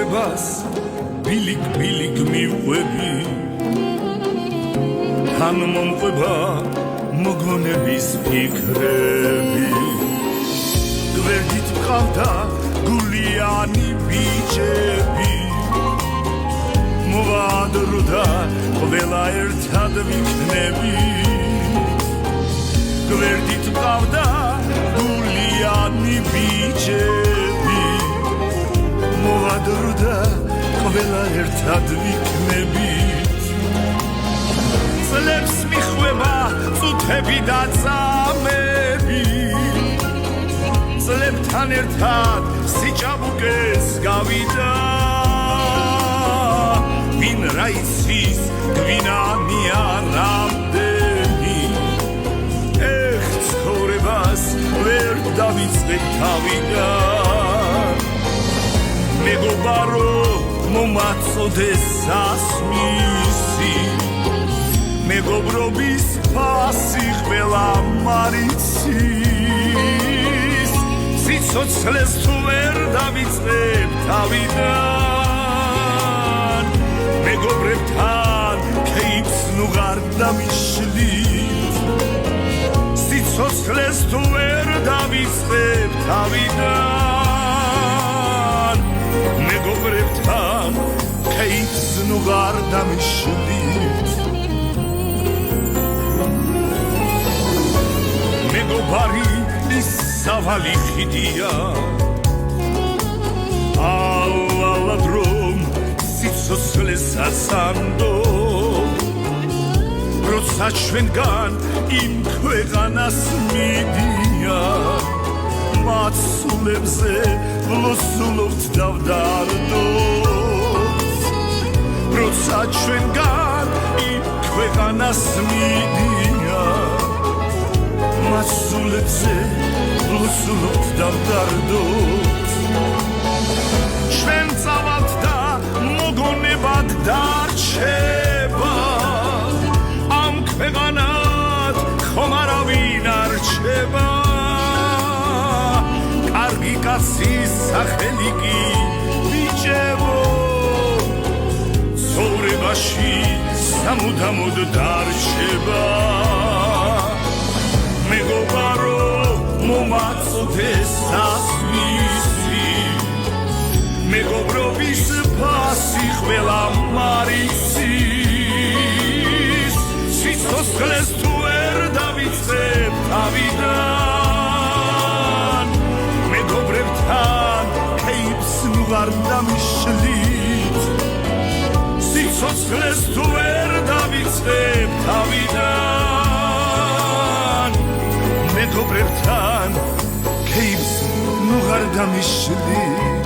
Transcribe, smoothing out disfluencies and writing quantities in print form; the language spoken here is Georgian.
ცხოვრებას ბილიკ მივყვები თან მომყვება მოგონების ფიქრები გვერდით მყავდა გულიანი ბიჭები მოვადროდა ყველა ერთად ვიქნები გვერდით მყავდა გულიანი ბიჭები მოვადროდა ყველა ერთად ვიქნები წლებს მიხვება წუთები და წამები წლებთან ერთად სიჭაბუკეს გავიდა ვინ რა იცის გვინამია რამდენი ეხ ცხოვრებას ვერ დავიწყებ თავიდან მეგობარო მომაწოდეს სასმისი მეგობრობის ფასი ყველა მარიცის სიცოცხლეს თუ ვერ დავიწყებ თავიდან მეგობრებთან ქეიფს ნუ ღარ დამიშლით სიცოცხლეს თუ ვერ დავიწყებ თავიდან მეგობრებთან ქეიფს ნუ ღარ დამიშლით მეგობარი ის სავალი ხიდია ალალად რომ სიცოცხლეს ასანდო როცა ჩვენგან იმ ქვეყანას მიდია მათ სულებზე ვლოსულობთ დავდარდოთ როცა ჩვენგან იმ ქვეყანას მიდია მათ სულებზე ვლოსულობთ დავდარდოთ ჩვენ წავალთ და მოგონებად დარჩება ამ ქვეყანად ხომ არავინ არ რჩება კარგი კაცის სახელი კი ბიჭებო ცხოვრებაში სამუდამოდ დარჩება მეგობარო მომაწოდეს სასმისი მეგობრობის ფასი ყველა მარიცის სიცოცხლეს თუ ვერ დავიწყებ თავიდან მეგობრებთან ქეიფს ნუ ღარ დამიშლით სიცოცხლეს თუ ვერ დავიწყებ თავიდან მეგობრებთან ქეიფს ნუ ღარ დამიშლით